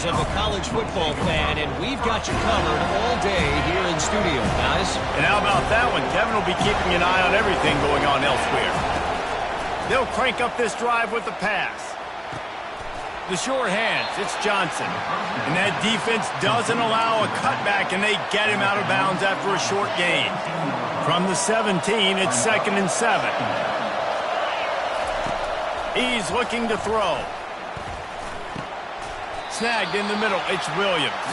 of a college football fan, and we've got you covered all day here in studio, guys. And how about that one? Kevin will be keeping an eye on everything going on elsewhere. They'll crank up this drive with the pass. The sure hands, it's Johnson. And that defense doesn't allow a cutback, and they get him out of bounds after a short gain. From the 17, it's 2nd and 7. He's looking to throw. Snagged in the middle, it's Williams.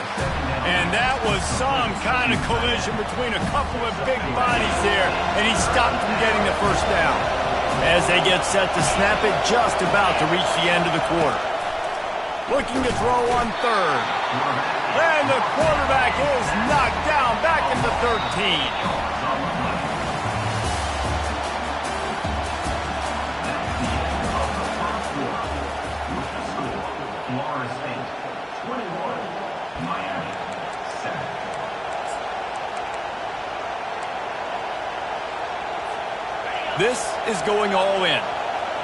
And that was some kind of collision between a couple of big bodies there, and he stopped from getting the first down. As they get set to snap it, just about to reach the end of the quarter. Looking to throw on 3rd. And the quarterback is knocked down back into 13. This is going all in.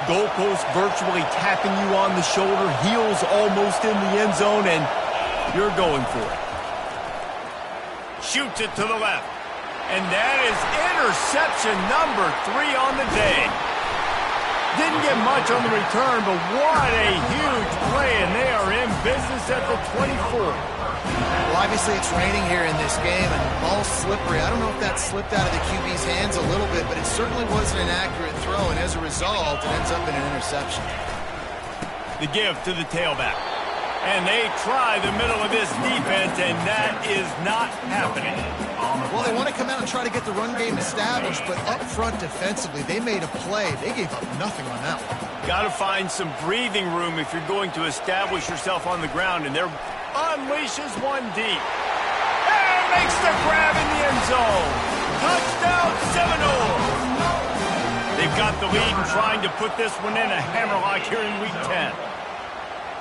Goalpost virtually tapping you on the shoulder, heels almost in the end zone, and you're going for it. Shoots it to the left. And that is interception number 3 on the day. Didn't get much on the return, but what a huge play, and they are in business at the 24. Well, obviously it's raining here in this game, and the ball's slippery. I don't know if that slipped out of the QB's hands a little bit, but it certainly wasn't an accurate throw, and as a result, it ends up in an interception. The give to the tailback. And they try the middle of this defense, and that is not happening. Well, they want to come out and try to get the run game established, but up front defensively, they made a play. They gave up nothing on that one. Got to find some breathing room if you're going to establish yourself on the ground, and they're unleashes one deep. And makes the grab in the end zone. Touchdown, Seminole. They've got the lead and trying to put this one in a hammerlock here in Week 10.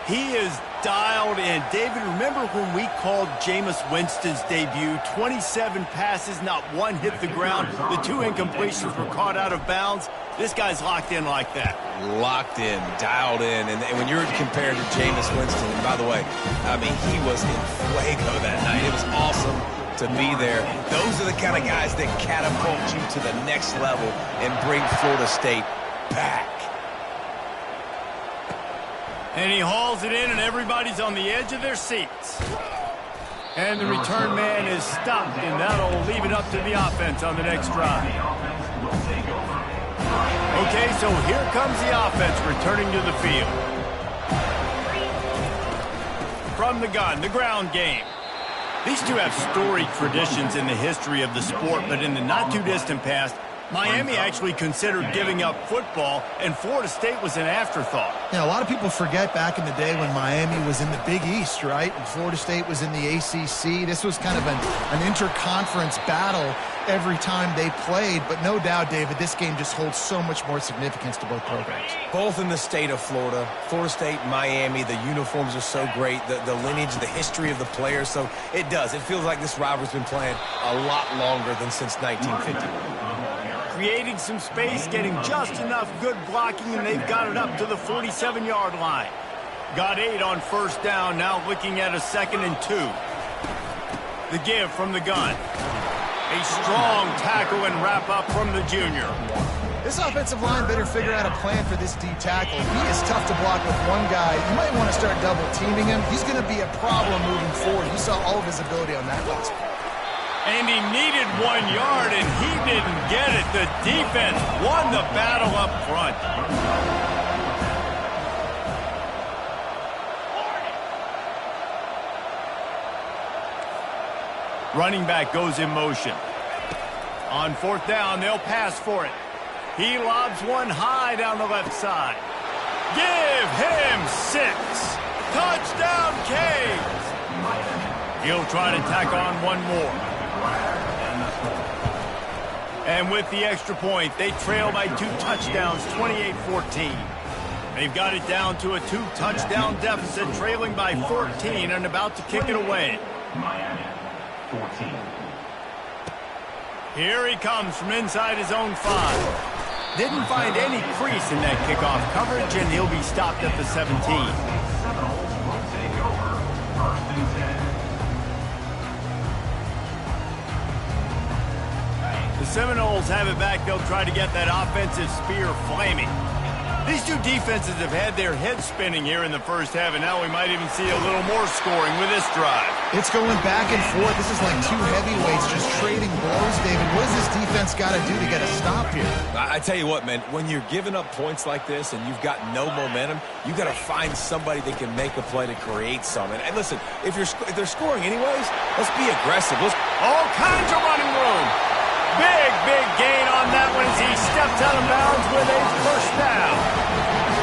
He is dialed in. David, remember when we called Jameis Winston's debut? 27 passes, not one hit the ground. The 2 incompletions were caught out of bounds. This guy's locked in like that. Locked in, dialed in. And when you're compared to Jameis Winston, and by the way, I mean, he was in fuego that night. It was awesome to be there. Those are the kind of guys that catapult you to the next level and bring Florida State back. And he hauls it in, and everybody's on the edge of their seats. And the return man is stopped, and that'll leave it up to the offense on the next drive. Okay, so here comes the offense returning to the field. From the gun, the ground game. These two have storied traditions in the history of the sport, but in the not-too-distant past, Miami actually considered giving up football, and Florida State was an afterthought. Yeah, a lot of people forget back in the day when Miami was in the Big East, right? And Florida State was in the ACC. This was kind of an interconference battle every time they played. But no doubt, David, this game just holds so much more significance to both programs. Both in the state of Florida. Florida State, Miami, the uniforms are so great. The lineage, the history of the players. So it does. It feels like this rivalry's been playing a lot longer than since 1950. Creating some space, getting just enough good blocking, and they've got it up to the 47-yard line. Got 8 on first down, now looking at a 2nd and 2. The give from the gun. A strong tackle and wrap up from the junior. This offensive line better figure out a plan for this D tackle. He is tough to block with one guy. You might want to start double teaming him. He's going to be a problem moving forward. You saw all of his ability on that last play. And he needed 1 yard, and he didn't get it. The defense won the battle up front. Running back goes in motion. On 4th down, they'll pass for it. He lobs one high down the left side. Give him 6. Touchdown, Canes. He'll try to tack on one more. And with the extra point, they trail by 2 touchdowns, 28-14. They've got it down to a 2-touchdown deficit, trailing by 14 and about to kick it away. Miami, 14. Here he comes from inside his own 5. Didn't find any crease in that kickoff coverage, and he'll be stopped at the 17. Seminoles have it back. They'll try to get that offensive spear flaming. These two defenses have had their heads spinning here in the first half, and now we might even see a little more scoring with this drive. It's going back and forth. This is like two heavyweights just trading blows, David. What does this defense got to do to get a stop here? I tell you what, man, when you're giving up points like this and you've got no momentum, you got to find somebody that can make a play to create some. And listen, if they're scoring anyways, let's be aggressive. All kinds of running room. Big gain on that one as he steps out of bounds with a first down.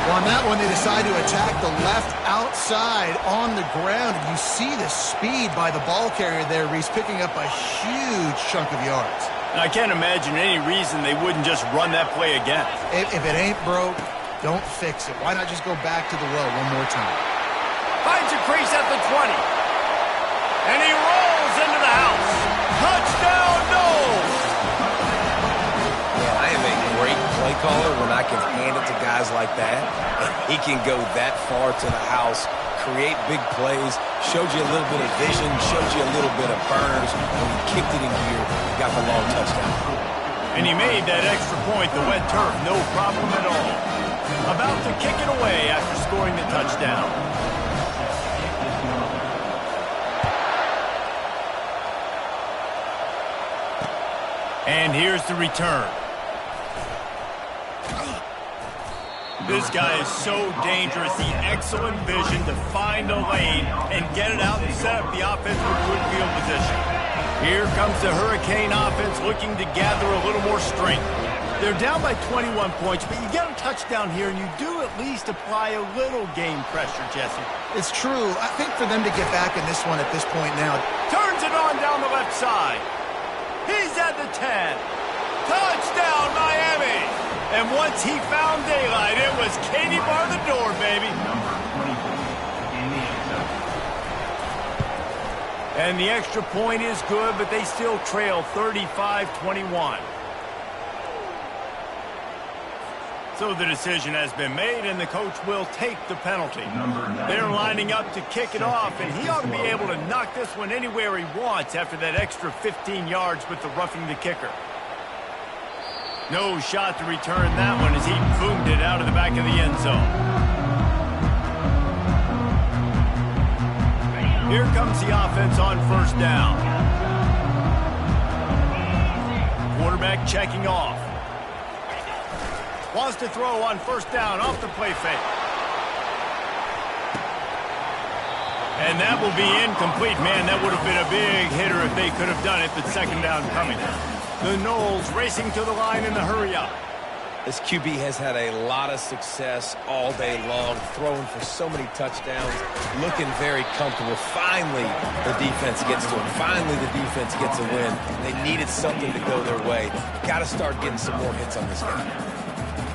Well, on that one, they decide to attack the left outside on the ground. And you see the speed by the ball carrier there, Reese, picking up a huge chunk of yards. And I can't imagine any reason they wouldn't just run that play again. If it ain't broke, don't fix it. Why not just go back to the well one more time? Finds a crease at the 20. And he rolls into the house. Touchdown, Knowles! I am a great play caller when I can hand it to guys like that. And he can go that far to the house, create big plays, showed you a little bit of vision, showed you a little bit of burners. When he kicked it in gear, he got the long touchdown. And he made that extra point, the wet turf, no problem at all. About to kick it away after scoring the touchdown. And here's the return. This guy is so dangerous. The excellent vision to find a lane and get it out and set up the offense with good field position. Here comes the Hurricane offense looking to gather a little more strength. They're down by 21 points, but you get a touchdown here and you do at least apply a little game pressure, Jesse. It's true. I think for them to get back in this one at this point now. Turns it on down the left side. He's at the 10. Touchdown, Miami! And once he found daylight, it was Katie bar the door, baby. Number 24 in the end zone. And the extra point is good, but they still trail 35-21. So the decision has been made, and the coach will take the penalty. They're lining up to kick it off, and he ought to be able to knock this one anywhere he wants after that extra 15 yards with the roughing the kicker. No shot to return that one as he boomed it out of the back of the end zone. Here comes the offense on first down. Quarterback checking off. Wants to throw on first down off the play fake. And that will be incomplete. Man, that would have been a big hitter if they could have done it, but second down coming. The Knowles racing to the line in the hurry-up. This QB has had a lot of success all day long, throwing for so many touchdowns, looking very comfortable. Finally, the defense gets to him. Finally, the defense gets a win. They needed something to go their way. Got to start getting some more hits on this guy.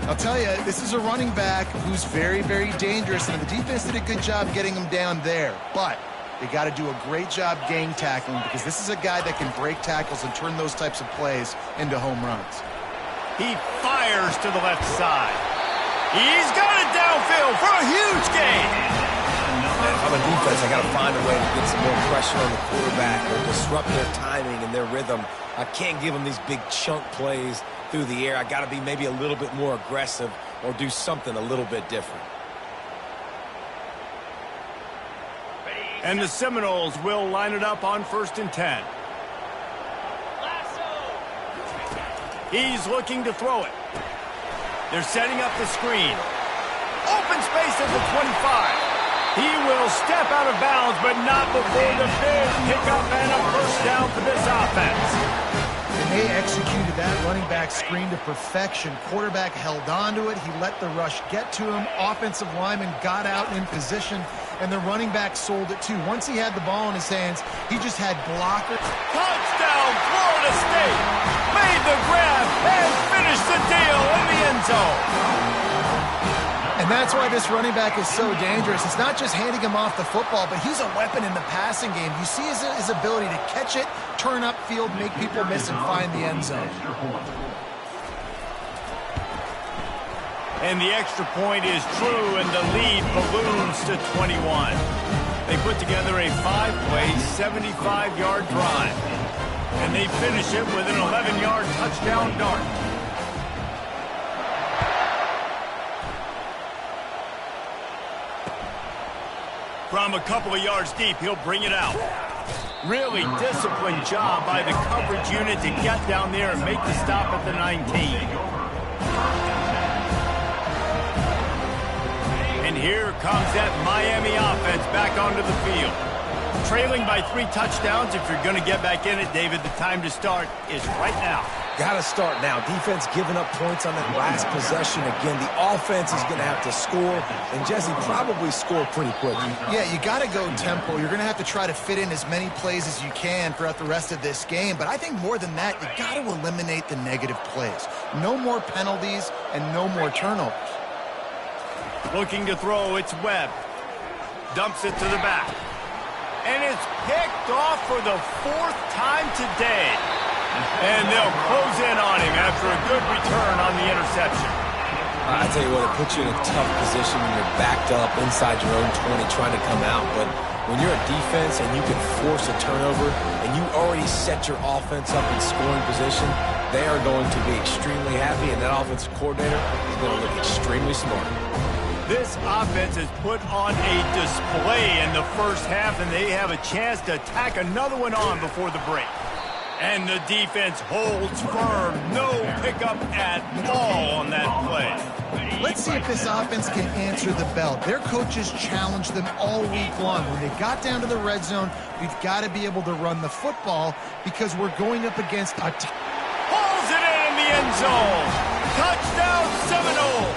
I'll tell you, this is a running back who's very dangerous, and the defense did a good job getting him down there. But they got to do a great job gang tackling because this is a guy that can break tackles and turn those types of plays into home runs. He fires to the left side. He's got it downfield for a huge gain. If I'm a defense, I got to find a way to get some more pressure on the quarterback or disrupt their timing and their rhythm. I can't give them these big chunk plays through the air. I got to be maybe a little bit more aggressive or do something a little bit different. And the Seminoles will line it up on 1st and 10. He's looking to throw it. They're setting up the screen. Open space at the 25. He will step out of bounds, but not before the big pickup and a first down for this offense. And they executed that running back screen to perfection. Quarterback held on to it. He let the rush get to him. Offensive lineman got out in position, and the running back sold it too. Once he had the ball in his hands, he just had blockers. Touchdown, Florida State! Made the grab and finished the deal in the end zone. And that's why this running back is so dangerous. It's not just handing him off the football, but he's a weapon in the passing game. You see his ability to catch it, turn upfield, make people miss, and find the end zone. And the extra point is true, and the lead balloons to 21. They put together a 5-play, 75-yard drive. And they finish it with an 11-yard touchdown dart. From a couple of yards deep, he'll bring it out. Really disciplined job by the coverage unit to get down there and make the stop at the 19. And here comes that Miami offense back onto the field. Trailing by 3 touchdowns. If you're going to get back in it, David, the time to start is right now. Got to start now. Defense giving up points on that last possession. Again, the offense is going to have to score, and Jesse probably score pretty quickly. Yeah, you got to go tempo. You're going to have to try to fit in as many plays as you can throughout the rest of this game. But I think more than that, you got to eliminate the negative plays. No more penalties and no more turnovers. Looking to throw, it's Webb. Dumps it to the back. And it's picked off for the 4th time today. And they'll close in on him after a good return on the interception. I tell you what, it puts you in a tough position when you're backed up inside your own 20 trying to come out. But when you're a defense and you can force a turnover and you already set your offense up in scoring position, they are going to be extremely happy, and that offensive coordinator is going to look extremely smart. This offense has put on a display in the first half, and they have a chance to tack another one on before the break. And the defense holds firm. No pickup at all on that play. Let's see if this offense can answer the bell. Their coaches challenged them all week long. When they got down to the red zone, we've got to be able to run the football because we're going up against a... Pulls it in the end zone. Touchdown Seminole.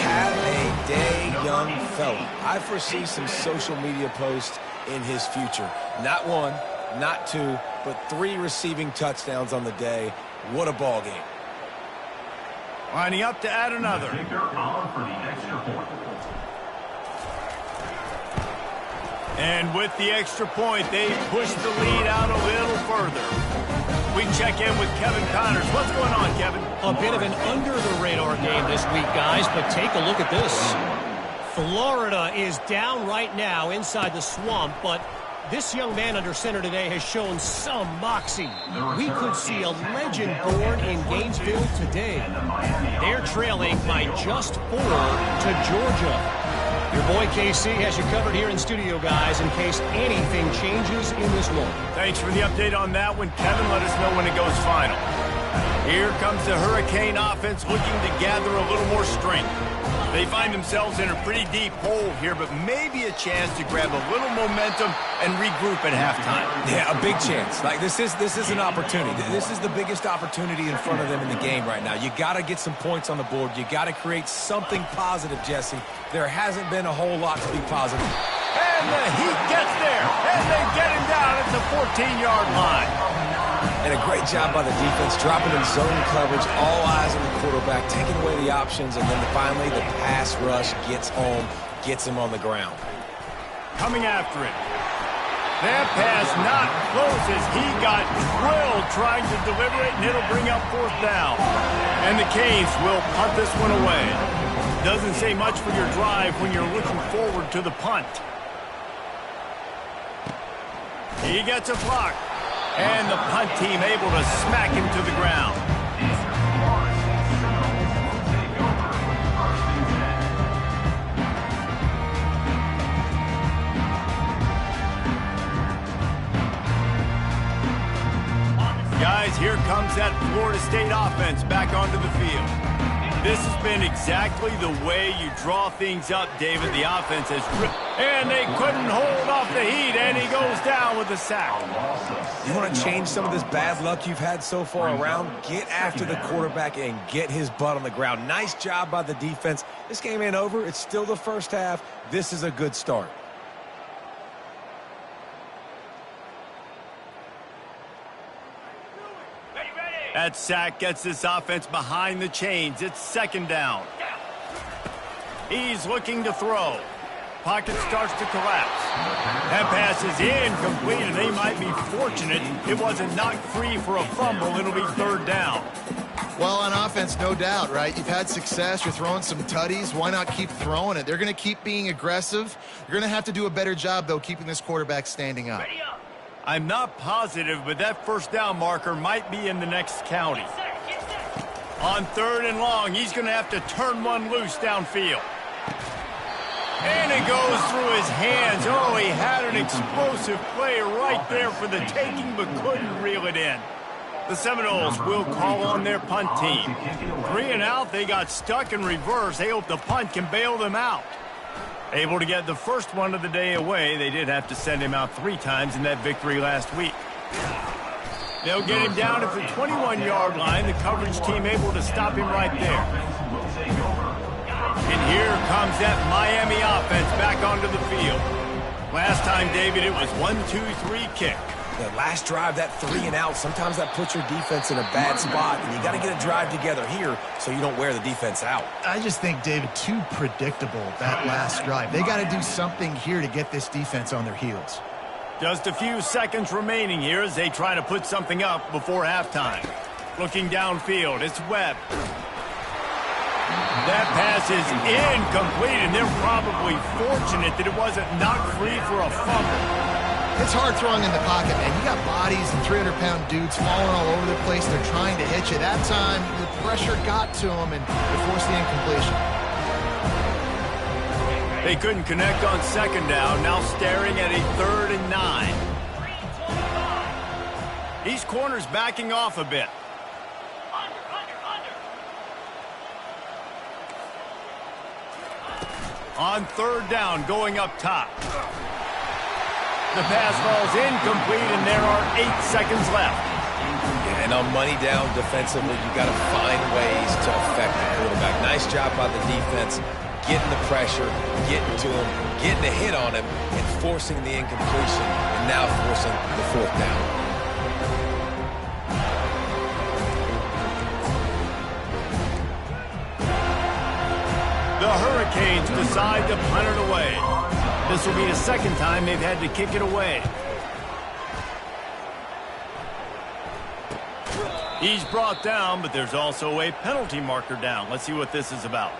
Have a day, young fella. I foresee some social media posts in his future. Not 1, not 2, but 3 receiving touchdowns on the day. What a ball game. Lining up to add another. And with the extra point, they push the lead out a little further. We check in with Kevin Connors. What's going on, Kevin? A bit of an under-the-radar game this week, guys, but take a look at this. Florida is down right now inside the swamp, but this young man under center today has shown some moxie. We could see a legend born in Gainesville today. They're trailing by just 4 to Georgia. Your boy KC has you covered here in studio, guys, in case anything changes in this one. Thanks for the update on that one, Kevin. Let us know when it goes final. Here comes the Hurricane offense looking to gather a little more strength. They find themselves in a pretty deep hole here, but maybe a chance to grab a little momentum and regroup at halftime. Yeah, a big chance. Like this is an opportunity. This is the biggest opportunity in front of them in the game right now. You got to get some points on the board. You got to create something positive, Jesse. There hasn't been a whole lot to be positive. And the Heat gets there, and they get him down at the 14-yard line. And a great job by the defense, dropping in zone coverage, all eyes on the quarterback, taking away the options, and then finally the pass rush gets home, gets him on the ground. Coming after it. That pass not close as he got drilled trying to deliver it, and it'll bring up 4th down. And the Canes will punt this one away. Doesn't say much for your drive when you're looking forward to the punt. He gets a block. And the punt team able to smack him to the ground. Guys, here comes that Florida State offense back onto the field. This has been exactly the way you draw things up, David. The offense has ripped, and they couldn't hold off the Heat, and he goes down with a sack. You want to change some of this bad luck you've had so far around? Get after the quarterback and get his butt on the ground. Nice job by the defense. This game ain't over. It's still the first half. This is a good start. That sack gets this offense behind the chains. It's 2nd down. He's looking to throw. Pocket starts to collapse. That pass is incomplete, and they might be fortunate it wasn't knocked free for a fumble. It'll be 3rd down. Well, on offense, no doubt, right? You've had success. You're throwing some tutties. Why not keep throwing it? They're going to keep being aggressive. You're going to have to do a better job, though, keeping this quarterback standing up. I'm not positive, but that first down marker might be in the next county. On 3rd and long, he's going to have to turn one loose downfield. And it goes through his hands. Oh, he had an explosive play right there for the taking, but couldn't reel it in. The Seminoles will call on their punt team. 3 and out, they got stuck in reverse. They hope the punt can bail them out. Able to get the first one of the day away. They did have to send him out 3 times in that victory last week. They'll get him down at the 21-yard line. The coverage team able to stop him right there. And here comes that Miami offense back onto the field. Last time, David, it was 1-2-3 kick. The last drive, that 3 and out, sometimes that puts your defense in a bad spot, and you got to get a drive together here so you don't wear the defense out. I just think, David, too predictable, that last drive. They got to do something here to get this defense on their heels. Just a few seconds remaining here as they try to put something up before halftime. Looking downfield, it's Webb. That pass is incomplete, and they're probably fortunate that it wasn't knocked free for a fumble. It's hard throwing in the pocket, man. You got bodies and 300-pound dudes falling all over the place. They're trying to hit you. That time, the pressure got to them, and they forced the incompletion. They couldn't connect on 2nd down. Now staring at a 3rd and 9. These corners backing off a bit. On 3rd down, going up top. The pass falls incomplete, and there are 8 seconds left. Yeah, and on money down defensively, you got to find ways to affect the quarterback. Nice job by the defense, getting the pressure, getting to him, getting a hit on him, and forcing the incompletion, and now forcing the 4th down. The Hurricanes decide to punt it away. This will be the 2nd time they've had to kick it away. He's brought down, but there's also a penalty marker down. Let's see what this is about.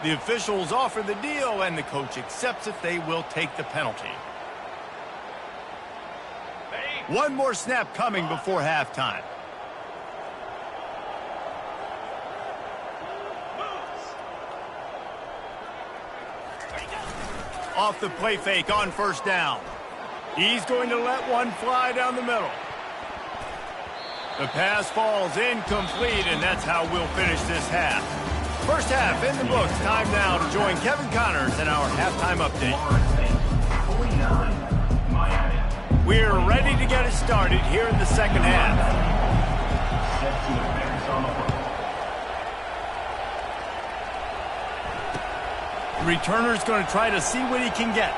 The officials offer the deal, and the coach accepts it. They will take the penalty. One more snap coming before halftime. Off the play fake on 1st down. He's going to let one fly down the middle. The pass falls incomplete, and that's how we'll finish this half. First half in the books. Time now to join Kevin Connors in our halftime update. We're ready to get it started here in the 2nd half. Returner's going to try to see what he can get.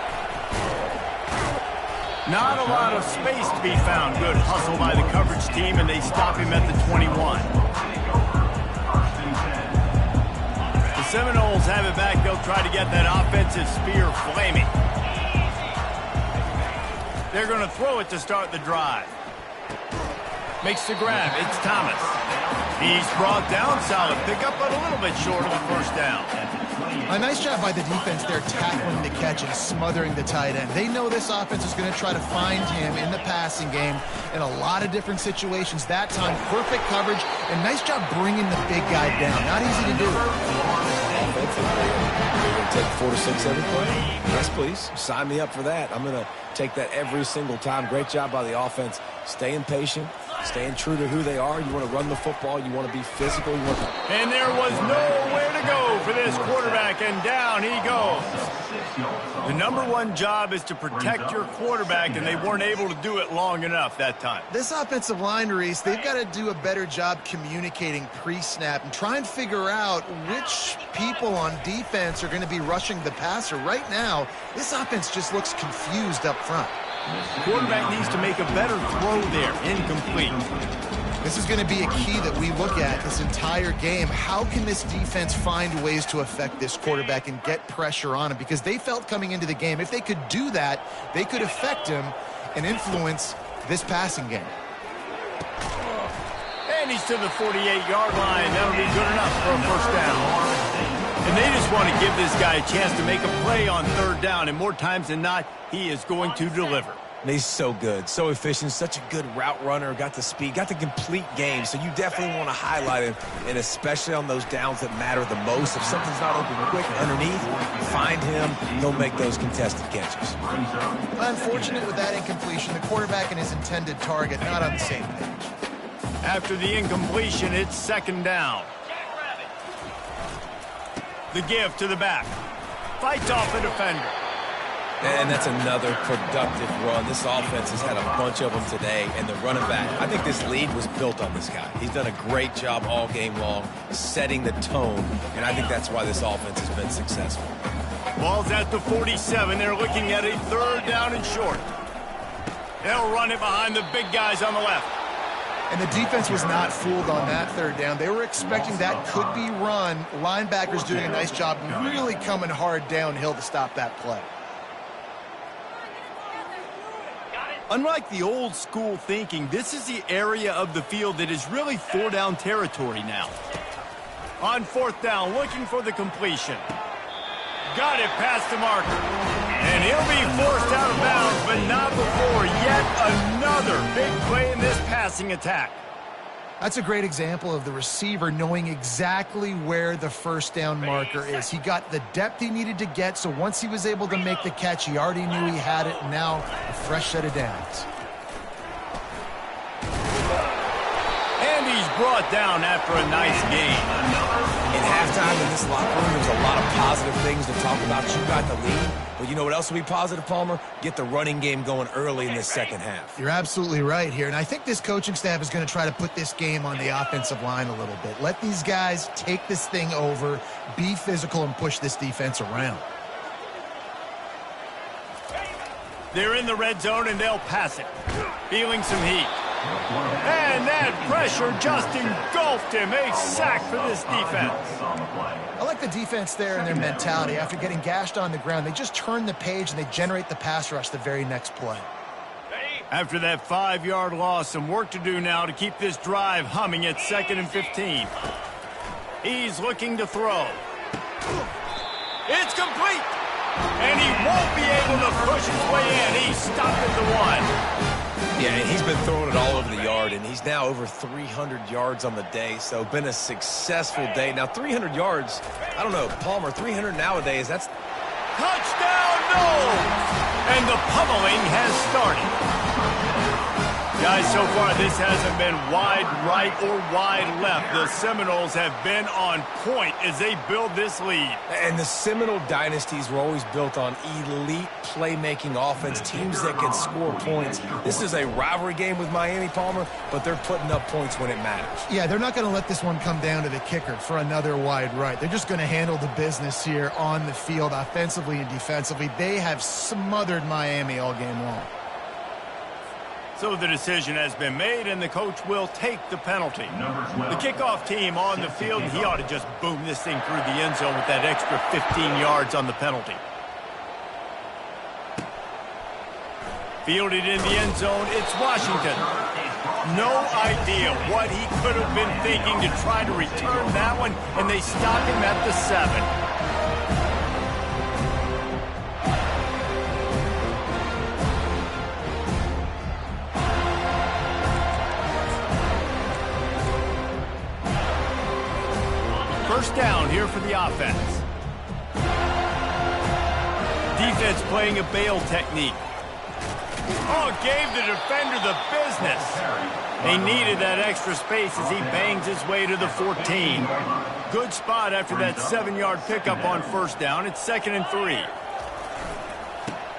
Not a lot of space to be found. Good hustle by the coverage team, and they stop him at the 21. The Seminoles have it back. They'll try to get that offensive spear flaming. They're going to throw it to start the drive. Makes the grab. It's Thomas. He's brought down. Solid pickup, but a little bit short of the 1st down. A nice job by the defense there tackling the catch and smothering the tight end. They know this offense is going to try to find him in the passing game in a lot of different situations. That time, perfect coverage, and nice job bringing the big guy down. Not easy to do. Offensively, you're going to take 4 to 6 every play? Yes, please. Sign me up for that. I'm going to take that every single time. Great job by the offense. Staying patient, staying true to who they are. You want to run the football. You want to be physical. And there was nowhere to go for this quarterback, and down he goes. The #1 job is to protect your quarterback, and they weren't able to do it long enough that time. This offensive line, Reese, they've got to do a better job communicating pre-snap and try and figure out which people on defense are going to be rushing the passer. Right now, this offense just looks confused up front. Quarterback needs to make a better throw there. Incomplete. This is going to be a key that we look at this entire game. How can this defense find ways to affect this quarterback and get pressure on him? Because they felt coming into the game, if they could do that, they could affect him and influence this passing game. And he's to the 48-yard line. That'll be good enough for a 1st down. And they just want to give this guy a chance to make a play on third down, and more times than not, he is going to deliver. And he's so good, so efficient, such a good route runner, got the speed, got the complete game, so you definitely want to highlight him, and especially on those downs that matter the most. If something's not open quick underneath, find him, he'll make those contested catches. Unfortunate with that incompletion, the quarterback and his intended target not on the same page. After the incompletion, it's second down. The give to the back. Fights off the defender. And that's another productive run. This offense has had a bunch of them today, and the running back, I think this lead was built on this guy. He's done a great job all game long, setting the tone, and I think that's why this offense has been successful. Ball's at the 47. They're looking at a third down and short. They'll run it behind the big guys on the left. And the defense was not fooled on that third down. They were expecting that could be run. Linebackers doing a nice job really coming hard downhill to stop that play. Unlike the old school thinking, this is the area of the field that is really four-down territory now. On fourth down, looking for the completion. Got it past the marker. And he'll be forced out of bounds, but not before yet another big play in this passing attack. That's a great example of the receiver knowing exactly where the first down marker is. He got the depth he needed to get, so once he was able to make the catch, he already knew he had it, and now a fresh set of downs. And he's brought down after a nice game. In halftime in this locker room, there's a lot of positive things to talk about. You got the lead, but you know what else will be positive, Palmer? Get the running game going early in the second half. You're absolutely right here, and I think this coaching staff is going to try to put this game on the offensive line a little bit. Let these guys take this thing over, be physical, and push this defense around. They're in the red zone, and they'll pass it. Feeling some heat. And that pressure just engulfed him. A sack for this defense. I like the defense there and their mentality. After getting gashed on the ground, they just turn the page and they generate the pass rush the very next play. After that 5-yard loss, some work to do now to keep this drive humming at 2nd and 15. He's looking to throw. It's complete. And he won't be able to push his way in. He's stopped at the 1. Yeah, and he's been throwing it all over the yard, and he's now over 300 yards on the day, so been a successful day. Now, 300 yards, I don't know, Palmer, 300 nowadays, that's... Touchdown, no! And the pummeling has started. Guys, so far this hasn't been wide right or wide left. The Seminoles have been on point as they build this lead. And the Seminole dynasties were always built on elite playmaking offense, teams that can score points. This is a rivalry game with Miami, Palmer, but they're putting up points when it matters. Yeah, they're not going to let this one come down to the kicker for another wide right. They're just going to handle the business here on the field, offensively and defensively. They have smothered Miami all game long. So the decision has been made, and the coach will take the penalty. The kickoff team on the field, he ought to just boom this thing through the end zone with that extra 15 yards on the penalty. Fielded in the end zone, it's Washington. No idea what he could have been thinking to try to return that one, and they stop him at the 7. First down here for the offense. Defense playing a bail technique. Oh, gave the defender the business. They needed that extra space as he bangs his way to the 14. Good spot after that 7-yard pickup on first down. It's 2nd and 3.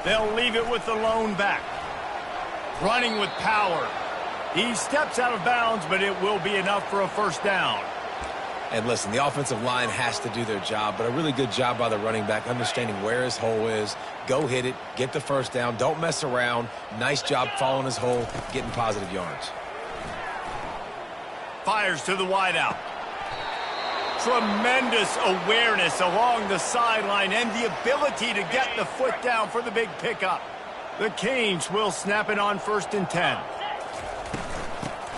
They'll leave it with the lone back. Running with power. He steps out of bounds, but it will be enough for a first down. And listen, the offensive line has to do their job, but a really good job by the running back, understanding where his hole is. Go hit it, get the first down, don't mess around. Nice job following his hole, getting positive yards. Fires to the wideout. Tremendous awareness along the sideline and the ability to get the foot down for the big pickup. The Canes will snap it on 1st and 10.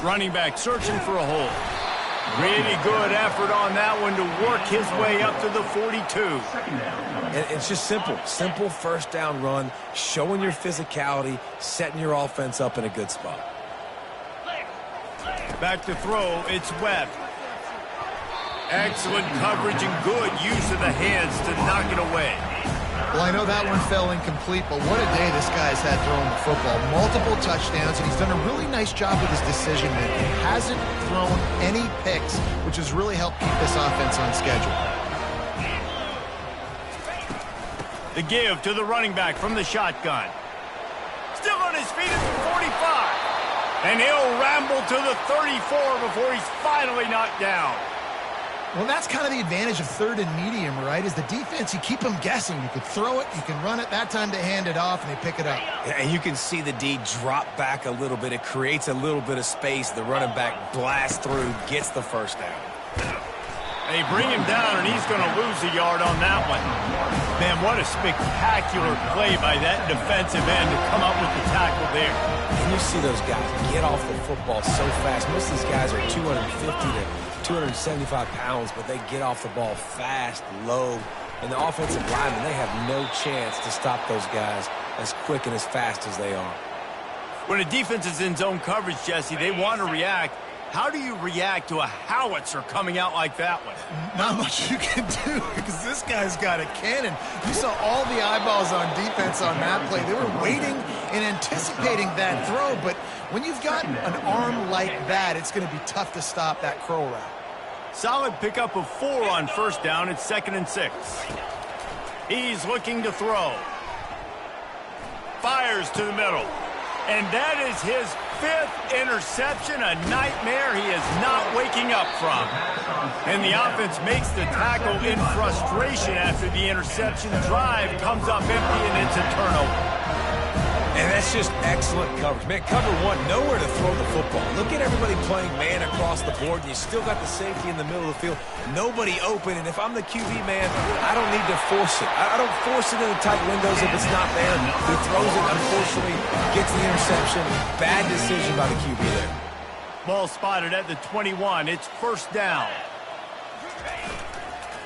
Running back searching for a hole. Really good effort on that one to work his way up to the 42. And it's just simple. Simple first down run, showing your physicality, setting your offense up in a good spot. Back to throw, it's Webb. Excellent coverage and good use of the hands to knock it away. Well, I know that one fell incomplete, but what a day this guy's had throwing the football. Multiple touchdowns, and he's done a really nice job with his decision-making. Hasn't thrown any picks, which has really helped keep this offense on schedule. The give to the running back from the shotgun. Still on his feet at the 45. And he'll ramble to the 34 before he's finally knocked down. Well, that's kind of the advantage of third and medium, right? Is the defense, you keep them guessing. You could throw it, you can run it. That time to hand it off, and they pick it up. And you can see the D drop back a little bit. It creates a little bit of space. The running back blasts through, gets the first down. They bring him down, and he's going to lose a yard on that one. Man, what a spectacular play by that defensive end to come up with the tackle there. And you see those guys get off the football so fast. Most of these guys are 250 to 275 pounds, but they get off the ball fast, low. And the offensive linemen, they have no chance to stop those guys as quick and as fast as they are. When a defense is in zone coverage, Jesse, they want to react. How do you react to a howitzer coming out like that one? Not much you can do because this guy's got a cannon. You saw all the eyeballs on defense on that play. They were waiting and anticipating that throw, but when you've got an arm like that, it's going to be tough to stop that crow route. Solid pickup of 4 on first down. It's 2nd and 6. He's looking to throw. Fires to the middle. And that is his 5th interception, a nightmare he is not waking up from. And the offense makes the tackle in frustration after the interception. Drive comes up empty, and it's a turnover. And that's just excellent coverage. Man, cover one, nowhere to throw the football. Look at everybody playing man across the board, and you still got the safety in the middle of the field. Nobody open, and if I'm the QB, man, I don't need to force it. I don't force it in the tight windows if it's not there. He throws it, unfortunately, gets the interception. Bad decision by the QB there. Ball spotted at the 21. It's first down.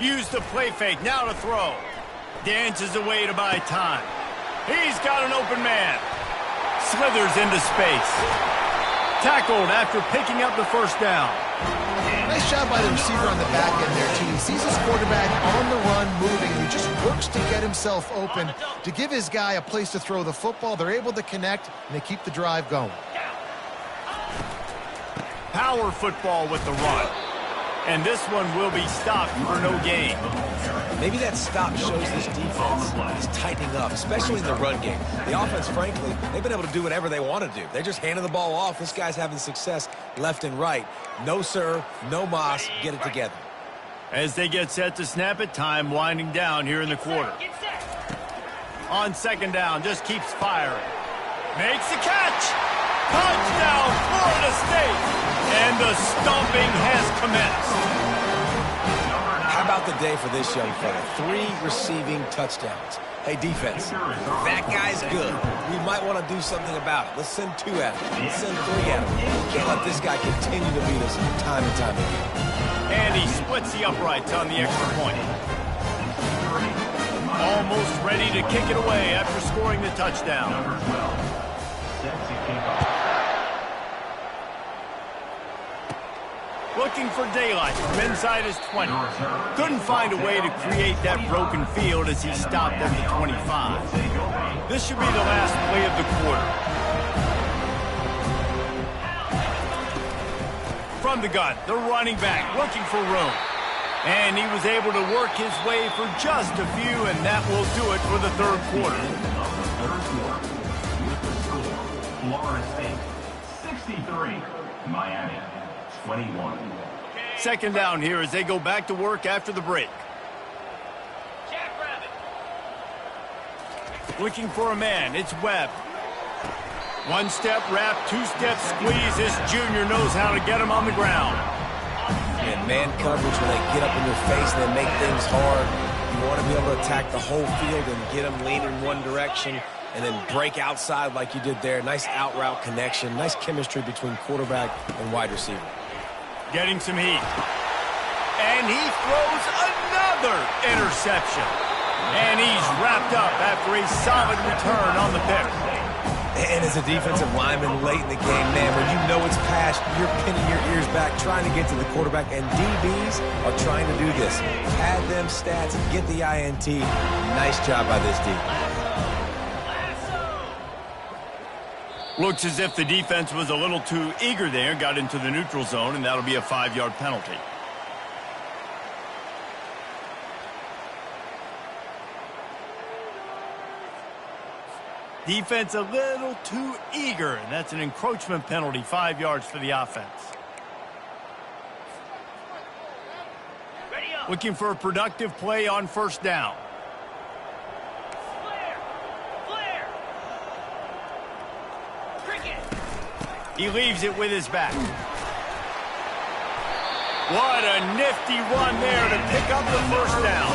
Use the play fake. Now to throw. Dances away to buy time. He's got an open man. Slithers into space. Tackled after picking up the first down. Nice job by the receiver on the back end there, too. He sees his quarterback on the run moving, and he just works to get himself open to give his guy a place to throw the football. They're able to connect, and they keep the drive going. Power football with the run. And this one will be stopped for no gain. Maybe that stop shows this defense is tightening up, especially in the run game. The offense, frankly, they've been able to do whatever they want to do. They're just handing the ball off. This guy's having success left and right. No sir, no mas, get it together. As they get set to snap it, time winding down here in the quarter. On second down, just keeps firing. Makes the catch. Touchdown, Florida State. And the stomping has commenced. How about the day for this young fella? 3 receiving touchdowns. Hey, defense, that guy's good. We might want to do something about it. Let's send 2 at him. Let's send 3 at him. Can't let this guy continue to beat us time and time again. And he splits the uprights on the extra point. Almost ready to kick it away after scoring the touchdown. Looking for daylight from inside his 20. Couldn't find a way to create that broken field as he stopped at the 25. This should be the last play of the quarter. From the gun, the running back looking for room. And he was able to work his way for just a few, and that will do it for the third quarter. Florida State, 63. Miami, 21. Second down here as they go back to work after the break. Looking for a man, it's Webb. 1-step wrap, 2-step squeeze. This junior knows how to get him on the ground. And man coverage, when they get up in your face and they make things hard, you want to be able to attack the whole field and get them leaning one direction and then break outside like you did there. Nice out route connection, nice chemistry between quarterback and wide receiver. Getting some heat. And he throws another interception. And he's wrapped up after a solid return on the pick. And as a defensive lineman late in the game, man, when you know it's past, you're pinning your ears back, trying to get to the quarterback, and DBs are trying to do this. Pad them stats and get the INT. Nice job by this D. Looks as if the defense was a little too eager there, got into the neutral zone, and that'll be a 5-yard penalty. Defense a little too eager, and that's an encroachment penalty, 5 yards for the offense. Looking for a productive play on first down. He leaves it with his back. What a nifty run there to pick up the first down.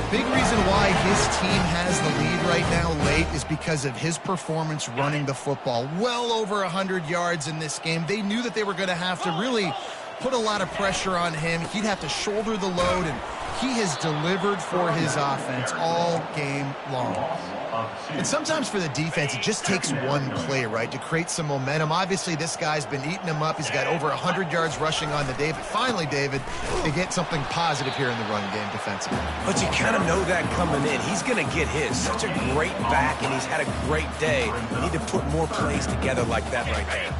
Big reason why his team has the lead right now late is because of his performance running the football. Well over 100 yards in this game. They knew that they were going to have to really put a lot of pressure on him. He'd have to shoulder the load, and he has delivered for his offense all game long. And sometimes for the defense, it just takes one play, right, to create some momentum. Obviously, this guy's been eating him up. He's got over 100 yards rushing on the day. But finally, David, they get something positive here in the run game defensively. But you kind of know that coming in. He's going to get his. Such a great back, and he's had a great day. You need to put more plays together like that right there.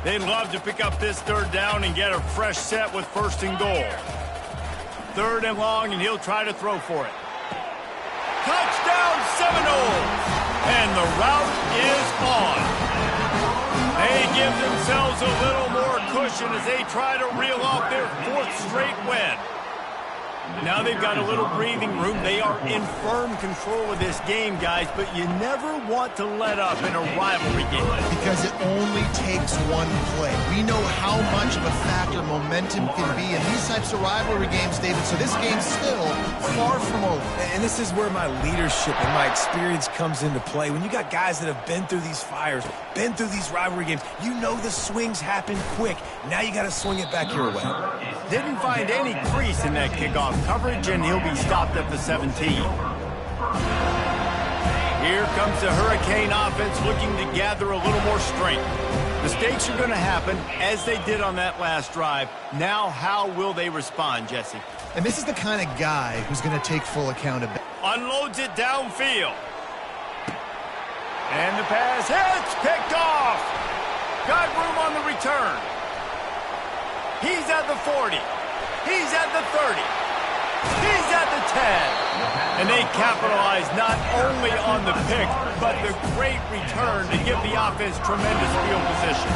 They'd love to pick up this third down and get a fresh set with first and goal. 3rd and long, and he'll try to throw for it. Touchdown Seminoles! And the route is on. They give themselves a little more cushion as they try to reel off their 4th straight win. Now they've got a little breathing room. They are in firm control of this game, guys, but you never want to let up in a rivalry game. Because it only takes one play. We know how much of a factor momentum can be in these types of rivalry games, David, so this game's still far from over. And this is where my leadership and my experience comes into play. When you got guys that have been through these fires, been through these rivalry games, you know the swings happen quick. Now you got to swing it back your way. Didn't find any crease in that kickoff coverage, and he'll be stopped at the 17. Here comes the Hurricane offense looking to gather a little more strength. Mistakes are going to happen, as they did on that last drive. Now, how will they respond, Jesse? And this is the kind of guy who's going to take full accountability. Unloads it downfield. And the pass hits, picked off. Got room on the return. He's at the 40. He's at the 30. He's at the 10. And they capitalize not only on the pick, but the great return to give the offense tremendous field position.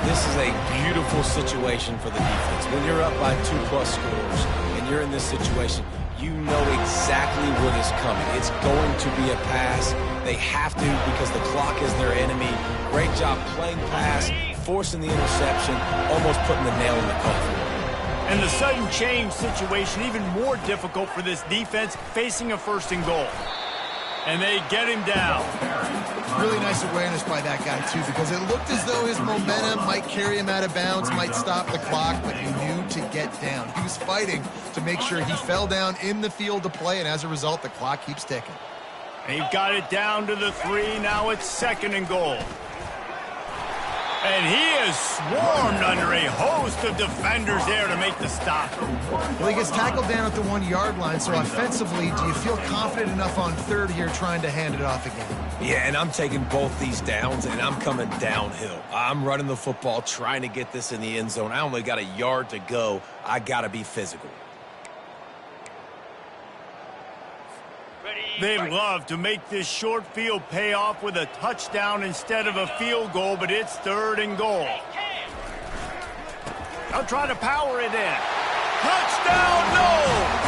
This is a beautiful situation for the defense. When you're up by 2+ scores and you're in this situation, you know exactly what is coming. It's going to be a pass. They have to because the clock is their enemy. Great job playing pass, forcing the interception, almost putting the nail in the coffin. And the sudden change situation even more difficult for this defense facing a 1st and goal. And they get him down. Really nice awareness by that guy, too, because it looked as though his momentum might carry him out of bounds, might stop the clock, but he knew to get down. He was fighting to make sure he fell down in the field to play, and as a result, the clock keeps ticking. They've got it down to the 3. Now it's 2nd and goal. And he is swarmed under a host of defenders there to make the stop. Well, he gets tackled down at the 1-yard line, so offensively, do you feel confident enough on 3rd here trying to hand it off again? Yeah, and I'm taking both these downs, and I'm coming downhill. I'm running the football, trying to get this in the end zone. I only got a yard to go. I got to be physical. They'd love to make this short field pay off with a touchdown instead of a field goal, but it's 3rd and goal. They'll try to power it in. Touchdown, no!